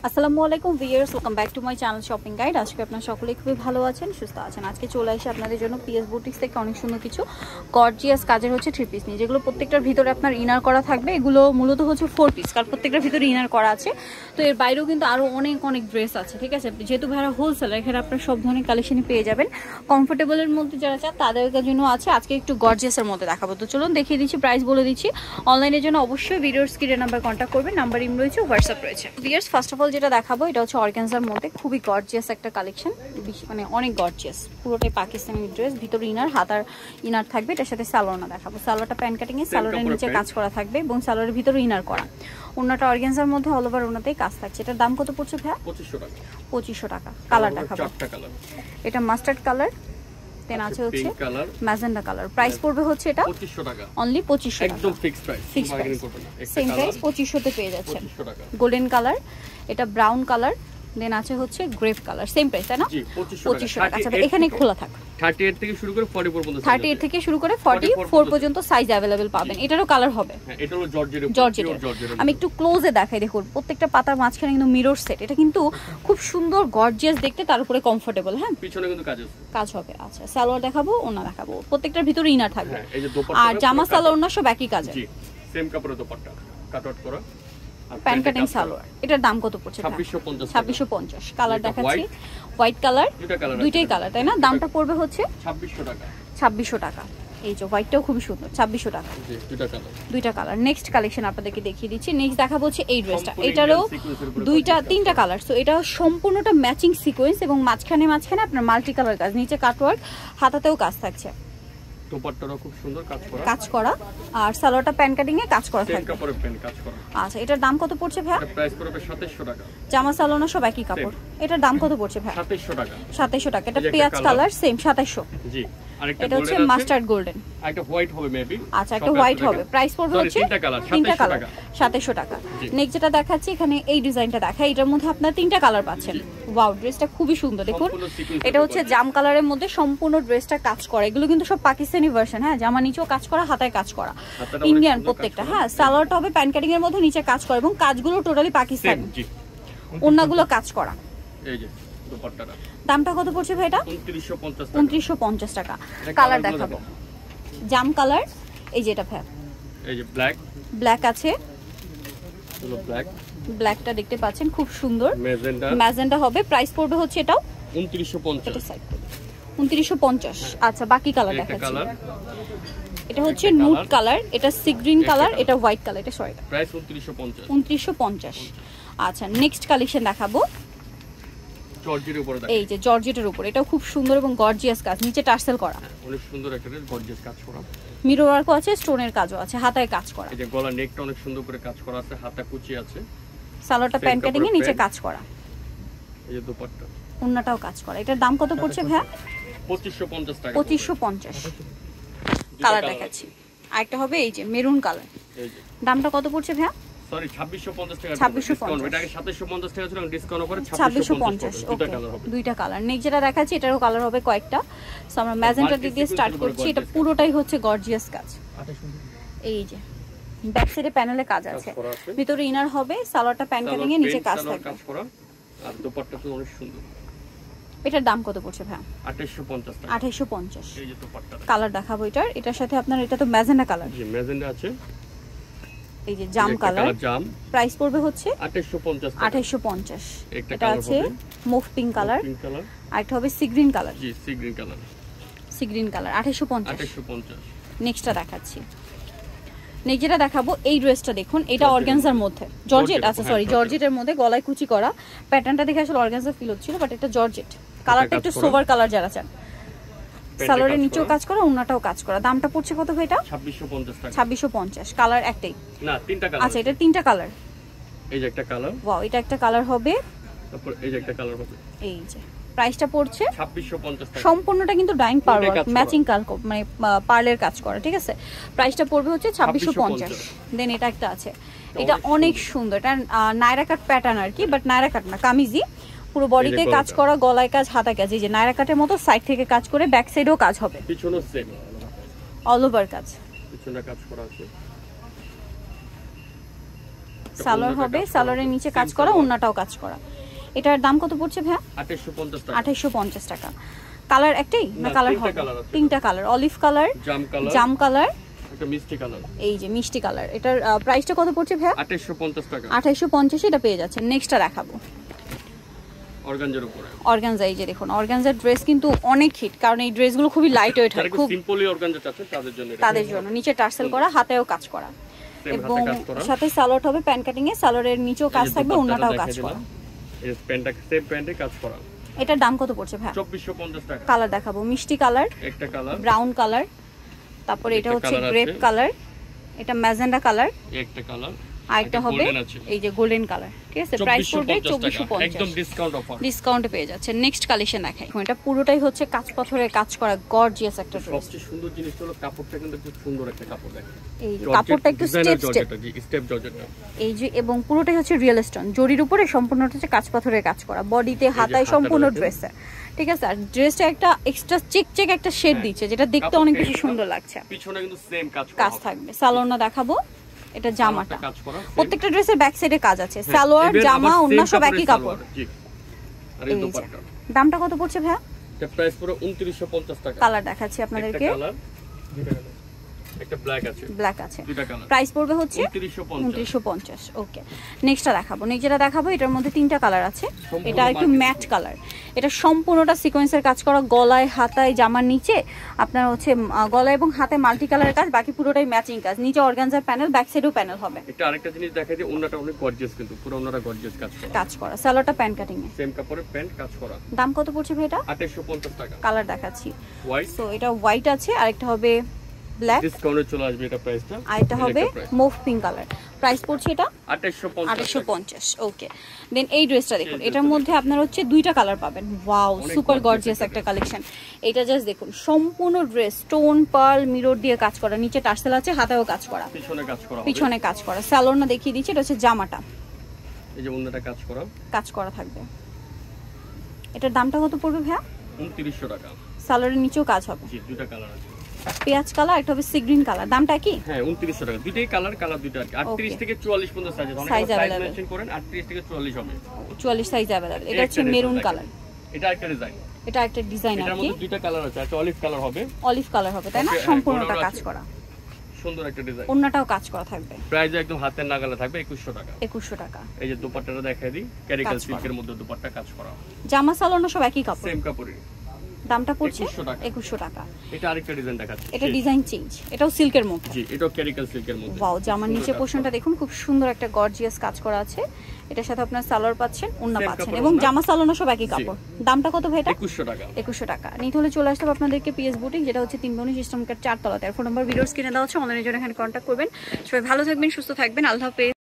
আসসালামু আলাইকুম viewers, welcome back to my channel shopping guide. আজকে আপনারা সকলেই খুবই ভালো আছেন, সুস্থ আছেন। আজকে চলে আসি আপনাদের জন্য পিএস বুটিক্স থেকে অনেক সুন্দর কিছু গর্জিয়াস কাজের হচ্ছে থ্রি পিস নিয়ে, যেগুলো প্রত্যেকটার ভিতরে আপনার ইনার করা থাকবে। এগুলো মূলত হচ্ছে 4 পিস, কারণ প্রত্যেকটার ভিতরে ইনার করা আছে। তো এর বাইরেও কিন্তু আরও অনেক ড্রেস আছে, ঠিক আছে। যেহেতু ভাড়া হোলসেলার, এখানে আপনার সব ধরনের কালেকশনই পেয়ে যাবেন। কমফোর্টেবলের মধ্যে যারা চান তাদের জন্য আছে। আজকে একটু গর্জিয়াসের মধ্যে দেখাবো, তো চলুন দেখিয়ে দিচ্ছি, প্রাইস বলে দিচ্ছি। অনলাইনের জন্য অবশ্যই ভিডিওর স্ক্রিনের নাম্বার কন্ট্যাক্ট করবেন, নাম্বার ইম রয়েছে, হোয়াটসঅ্যাপ রয়েছে। ভিউয়ার্স, ফার্স্ট অফ অল যেটা দেখাবো এটা হচ্ছে অর্গানজার মধ্যে খুবই গর্জিয়াস একটা কালেকশন, মানে অনেক গর্জিয়াস, পুরোটাই পাকিস্তানি ড্রেস। ভিতরে ইনার, হাতার ইনার থাকবে, এটার সাথে সালোয়ারটা দেখাবো। সালোয়ারটা প্যান্ট কাটিং এ, সালোয়ারের নিচে কাজ করা থাকবে এবং সালোয়ারের ভিতরে ইনার করা। ওন্নাটা অর্গানজার মধ্যে অল ওভার ওন্নাতেই কাজ থাকছে। এটার দাম কত পড়ছে ভাই? 2500 টাকা। কালার দেখাবো, এটা মাস্টার্ড কালার, দেন আছে হচ্ছে ম্যাজেন্ডা কালার। প্রাইস পড়বে হচ্ছে এটা 2500 টাকা, অনলি 2500 টাকা, একদম ফিক্সড প্রাইস, বার্গেনিং করবেন না। সেম প্রাইস 2500 তে পেয়ে যাচ্ছেন। 2500 টাকা। গোল্ডেন কালার, এটা ব্রাউন কালার, দেন আছে হচ্ছে গ্রেপ কালার। সেম প্রাইস, তাই না? জি, 2500 টাকা। আচ্ছা, এখানে খোলা থাক। 38 থেকে শুরু করে 44 পর্যন্ত, 38 থেকে শুরু করে 44 পর্যন্ত সাইজ अवेलेबल পাবেন। এটারও কালার হবে। হ্যাঁ, এটা হলো জর্জেটের। আমি একটু ক্লোজে দেখাই, দেখুন প্রত্যেকটা পাতার মাঝখানে কিন্তু মিরর সেট। এটা কিন্তু খুব সুন্দর গর্জিয়াস দেখতে, তার উপরে কমফোর্টেবল। হ্যাঁ, পিছনে কিন্তু কাজ হবে। আচ্ছা, সালোয়ার দেখাবো, ওনা দেখাবো। প্রত্যেকটার ভিতরে ইনার থাকবে। হ্যাঁ, এই যে দোপাট্টা আর জামা সালোয়ার না সব একই কাজে। জি, সেম কাপড়ের দোপাট্টা, কাট আউট করা। Pant cutting salwar. এটার দাম কত পড়ছে? 2650। কালার দেখাচ্ছি, হোয়াইট কালার, দুইটাই কালার, তাই না? দামটা পড়বে হচ্ছে 2600 টাকা। 2600 টাকা। এই যে হোয়াইটটাও খুব সুন্দর, 2600 টাকা। জি, দুইটা কালার। নেক্সট কালেকশন আপনাদেরকে দেখিয়ে দিচ্ছি। নেক্সট দেখাবো হচ্ছে এই ড্রেসটা। এটারও তিনটা কালার। সো এটা সম্পূর্ণটা ম্যাচিং সিকোয়েন্স এবং মাঝখানে আপনার মাল্টি কালার কাজ, নিচে কাটওয়ার্ক, হাতাতেও কাজ থাকছে। দোপাট্টাটাও খুব সুন্দর কাজ করা। আর সালোয়ারটা প্যান্ট কাটিং এ কাজ করা থাকবে, সেম কাপড়ের প্যান্ট কাজ করা। আচ্ছা, এটার দাম কত পড়ছে ভাই? এটা প্রাইস পড়বে 2700 টাকা। জামা সালোয়ার সব একই কাপড়। এটার দাম কত পড়ছে ভাই? 2700 টাকা। 2700 টাকা। এটা পেঁয়াজ কালার, সেম 2700। জি, আরেকটা এটা হচ্ছে মাস্টার্ড গোল্ডেন, একটা হোয়াইট হবে মেবি। আচ্ছা, একটা হোয়াইট হবে। প্রাইস পড়বে হচ্ছে তিনটা কালার 2700 টাকা। নেক্সট যেটা দেখাচ্ছি, এখানে এই ডিজাইনটা দেখাই। এটার মধ্যে আপনারা তিনটা কালার পাচ্ছেন। ওয়াও, ড্রেসটা খুবই সুন্দর। দেখুন, এটা হচ্ছে জাম কালারের মধ্যে সম্পূর্ণ ড্রেসটা কাজ করা। এগুলো কিন্তু সব পাকিস্তানি ভার্সন। হ্যাঁ, জামা নিচেও কাজ করা, হাতায় কাজ করা, ইন্ডিয়ান প্রত্যেকটা। হ্যাঁ, সালোয়ারটা হবে প্যান্ট কাটিং এর মধ্যে, নিচে কাজ করা এবং কাজগুলো টোটালি পাকিস্তানি। ওন্নাগুলো কাজ করা। এই যে দোপাট্টাটা, দামটা কত পড়ছে ভাই? এটা 2950 টাকা। কালার দেখাবো, জাম কালার। এই যে এটা ভাই, এই যে ব্ল্যাক আছে, হলো ব্ল্যাকটা দেখতে পাচ্ছেন, খুব সুন্দর। ম্যাজেন্ডা হবে। প্রাইস পড়বে হচ্ছে এটাও 2950। আচ্ছা, বাকি কালার দেখাচ্ছি। এটা হচ্ছে নুড কালার, এটা সি গ্রিন কালার, এটা হোয়াইট কালার। এটা সরি, প্রাইস 2950। আচ্ছা, নেক্সট কালেকশন দেখাবো। জর্জেটের উপরে, এই যে জর্জেটের উপরে, এটাও খুব সুন্দর এবং গর্জিয়াস কাজ, নিচে টার্সেল করা, অনেক সুন্দর একটা গর্জিয়াস কাজ করা। মিরর ওয়ার্কও আছে, স্টোনের কাজও আছে, হাতায় কাজ করা। এই যে গলা নেকটা অনেক সুন্দর করে কাজ করা আছে, হাতা কুচি আছে। সালোয়ারটা প্যান্ট কাটিং এ, নিচে কাজ করা। এই যে দোপাট্টা, ওন্নাটাও কাজ করা। এটার দাম কত পড়ছে ভাই? 2550 টাকা। 2550। কালার দেখাচ্ছি, আরেকটা হবে এই যে মেরুন কালার। এই যে দামটা কত পড়ছে ভাই? সরি, 2650 টাকা। 2650। এটা আগে 2750 টাকা ছিল, ডিসকাউন্ট করে 2650। ওকে, দুইটা কালার। নেক্সট যেটা দেখাচ্ছি, এটারও কালার হবে কয়েকটা। সো আমরা ম্যাজেন্টা দিয়ে স্টার্ট করছি। এটা পুরোটাই হচ্ছে গর্জিয়াস কাজ। এই যে ব্যাক সাইডে প্যানেলে কাজ আছে, ভিতরে ইনার হবে, সালোয়ারটা প্যান্ট কাটিং এ, নিচে কাজ থাকবে। আর দোপাট্টাটা অনেক সুন্দর। এটার দাম কত পড়ছে ভাই? 2850 টাকা। 2850। এই যে দোপাট্টা, কালার দেখাবো এটার সাথে আপনার, এটা তো ম্যাজেন্টা কালার। জি, ম্যাজেন্টা আছে। এই যে জাম কালার, জাম। প্রাইস পড়বে হচ্ছে 2850 টাকা। 2850। এটা আছে মুভ পিঙ্ক কালার, আর একটা হবে সি গ্রিন কালার। জি, সি গ্রিন কালার। 2850। নেক্সটটা দেখাচ্ছি। নেক্সট যেটা দেখাবো, এই ড্রেসটা দেখুন, এটা অর্গানজার মধ্যে জর্জেট। আচ্ছা সরি, জর্জেটের মধ্যে গলায় কুচি করা। প্যাটার্নটা দেখে আসলে অর্গানজা ফিল হচ্ছিল, বাট এটা জর্জেট। কালারটা একটু সোভার কালার যারা চান। সালোয়ারের নিচেও কাজ করা, ওন্নাটাও কাজ করা। দামটা পড়ছে কত ভাই এটা? 2650 টাকা। 2650। কালার একটাই না, তিনটা কালার। আচ্ছা, এটা তিনটা কালার। এই যে একটা কালার, ওয়াও, এটা একটা কালার হবে। তারপর এই যে একটা কালার হবে। এই যে প্রাইসটা পড়ছে 2650 টাকা। সম্পূর্ণটা কিন্তু ডাইং পার্ল ম্যাচিং কাল, মানে পার্লের কাজ করা, ঠিক আছে। প্রাইসটা পড়বে হচ্ছে 2650। দেন এটা একটা আছে, এটা অনেক সুন্দর। এটা নায়রা কাট প্যাটার্ন আর কি, বাট নায়রা কাট না, কামিজি। পুরো বডিতে কাজ করা, গলায় কাজ, হাতায় কাজ। এই যে নায়রা কাটের মতো সাইড থেকে কাজ করে, ব্যাক সাইডেও কাজ হবে, পিছনেও সেম অল ওভার কাজ, পিছনে কাজ করা আছে। সালোয়ার হবে, সালোয়ারের নিচে কাজ করা, ওন্নাটাও কাজ করা। এটার দাম কত পড়ছে ভাইয়া? 2850 টাকা। 2850 টাকা। কালার একটাই না কালার হবে? তিনটা কালার, অলিভ কালার, জাম কালার, একটা মিষ্টি কালার। এই যে মিষ্টি কালার। এটার প্রাইসটা কত পড়ছে ভাইয়া? 2850 টাকা। 2850 এটা পেয়ে যাচ্ছেন। নেক্সটটা দেখাবো অর্গানজার উপরে। অর্গানজা। এই যে দেখুন অর্গানজার ড্রেস কিন্তু অনেক হিট, কারণ এই ড্রেসগুলো খুবই লাইট ওয়েট হয়, খুব সিম্পলি অর্গানজা চাচ্ছে তাদের জন্য। নিচে টার্সেল করা, হাতেও কাজ করা, এবং সাথে সালোয়ার হবে প্যান্ট কাটিং এ, সালোয়ারের নিচেও কাজ থাকবে, ওন্নাটাও কাজ করা। এই প্যান্টটা সেম প্যান্টে কাজ করা। এটার দাম কত পড়ছে ভাই? 2450 টাকা। কালার দেখাবো, মিষ্টি কালার, একটা কালার, ব্রাউন কালার, তারপরে এটা হচ্ছে গ্রেপ কালার, এটা ম্যাজেন্ডা কালার, একটা কালার, আরেকটা হবে এই যে গোল্ডেন কালার। ঠিক আছে, প্রাইস পড়বে 2450, একদম ডিসকাউন্ট অফার, ডিসকাউন্টে পেয়ে যাচ্ছে। নেক্সট কালেকশন দেখাই। এটা পুরোটাই হচ্ছে কাঁচ পাথরের কাজ করা গর্জিয়াস একটা ড্রেস। সবচেয়ে সুন্দর জিনিস হলো কাপড়টা, কিন্তু খুব সুন্দর একটা কাপড় দেখেন। এই যে কাপড়টা একটু স্টেপ জর্জেটটা, এই যে, এবং পুরোটাই হচ্ছে রিয়েল স্টোন জরির উপরে, সম্পূর্ণটা হচ্ছে কাঁচ পাথরের কাজ করা, বডিতে হাতায় সম্পূর্ণ ড্রেসে। ঠিক আছে, আর ড্রেসটা একটা এক্সট্রা চেক একটা শেড দিচ্ছে, যেটা দেখতে অনেক বেশি সুন্দর লাগছে। পিছনে কিন্তু সেম কাজ থাকবে। সালোয়ারটা দেখাবো, এটা জামাটা, প্রত্যেকটা ড্রেসের ব্যাক সাইডে কাজ আছে। সালোয়ার, জামা, ওন্না সব একই কাপড়। আর এই দোপাট্টা দামটা কত পড়ছে ভাইয়া? এটা প্রাইস পুরো 2950 টাকা। কালার দেখাচ্ছি আপনাদেরকে, একটা ব্ল্যাক আছে, ব্ল্যাক আছে, দুটো কালার। প্রাইস পড়বে হচ্ছে 2950। ওকে, নেক্সটটা দেখাবো। নেক্সটটা দেখাবো, এটার মধ্যে তিনটা কালার আছে। এটা একটু ম্যাট কালার, এটা সম্পূর্ণটা সিকোয়েন্সের কাজ করা, গলায়, হাতায়, জামার নিচে আপনার হচ্ছে গলায় এবং হাতে মাল্টি কালারের কাজ, বাকি পুরোটাই ম্যাচিং কাজ। নিচে অর্গানজার প্যানেল, ব্যাক সাইডেও প্যানেল হবে। এটা আরেকটা জিনিস দেখাই যে ওন্নাটা অনেক গর্জিয়াস, কিন্তু পুরো ওন্নাটা গর্জিয়াস কাজ করা। সালোয়ারটা প্যান্ট কাটিং এ, সেম কাপড়ের প্যান্ট কাজ করা। দাম কত পড়ছে ভাই এটা? 2850 টাকা। কালার দেখাচ্ছি, হোয়াইট, সো এটা হোয়াইট আছে, আরেকটা হবে ব্ল্যাক, ডিসকাউন্টে চলে আসবে এটা প্রাইসটা, আর এটা হবে মুভ পিঙ্ক কালার। প্রাইস পড়ছে এটা 2850। ওকে, দেন এই ড্রেসটা দেখুন, এটার মধ্যে আপনারা হচ্ছে দুইটা কালার পাবেন। ওয়াও, সুপার গর্জিয়াস একটা কালেকশন। এটা জাস্ট দেখুন, সম্পূর্ণ ড্রেস স্টোন, পার্ল, মিরর দিয়ে কাজ করা, নিচে টার্সেল আছে, হাতেও কাজ করা, পিছনে কাজ করা। সালোয়ারটা দেখিয়ে দিচ্ছি, এটা হচ্ছে জামাটা, এই যে ওন্নাটা কাজ করা থাকবে। এটার দামটা কত পড়বে ভাইয়া? 2900 টাকা। সালোয়ারের নিচেও কাজ হবে। জি, দুটো কালার আছে, পেঁয়াজ কালার, একটা হবে সি গ্রিন কালার। দামটা কি? হ্যাঁ, 2900 টাকা। দুটোই কালার দুটো আর কি। 38 থেকে 44 পর্যন্ত সাইজ আছে। অনেক সাইজ মেনশন করেন, 38 থেকে 44 হবে। 44 সাইজ अवेलेबल। এটা হচ্ছে মেরুন কালার, এটা একটা ডিজাইন, এটা একটা ডিজাইন আর কি। এটার মধ্যে দুটো কালার আছে, একটা অলিভ কালার হবে, তাই না? সম্পূর্ণটা কাজ করা, সুন্দর একটা ডিজাইন। ওন্নাটাও কাজ করা থাকবে। প্রাইস একদম হাতের নাগালে থাকবে 2100 টাকা। 2100 টাকা। এই যে দোপাট্টাটা দেখাই দিই, ক্যারিকাল সিল্কের মধ্যে দোপাট্টা কাজ করা, জামা সালোয়ার সব একই কাপড়, সেম কাপড়ই। দামটা পড়ছে 2100 টাকা। এটা আরেকটা ডিজাইন দেখাচ্ছি, এটা ডিজাইন চেঞ্জ, এটাও সিল্কের মধ্যে। জি, এটাও ক্যারিকাল সিল্কের মধ্যে। ওয়াও, জামার নিচে পোরশনটা দেখুন, খুব সুন্দর একটা গর্জিয়াস কাজ করা আছে। এটার সাথে আপনার সালোয়ার পাচ্ছেন, ওন্না পাচ্ছেন, এবং জামা সালোয়ার সব একই কাপড়। দামটা কত ভাই এটা? 2100 টাকা। 2100 টাকা। নিতে হলে চলে আসতে হবে আপনাদেরকে পিএস বুটিক, যেটা হচ্ছে 319 ইস্টার্ন কাট 4 তলাতে। আর ফোন নাম্বার ভিডিওর স্ক্রিনে দেওয়া আছে, অনলাইনের জন্য এখানে কন্ট্যাক্ট করবেন। সবাই ভালো থাকবেন, সুস্থ থাকবেন, আল্লাহ হাফেজ।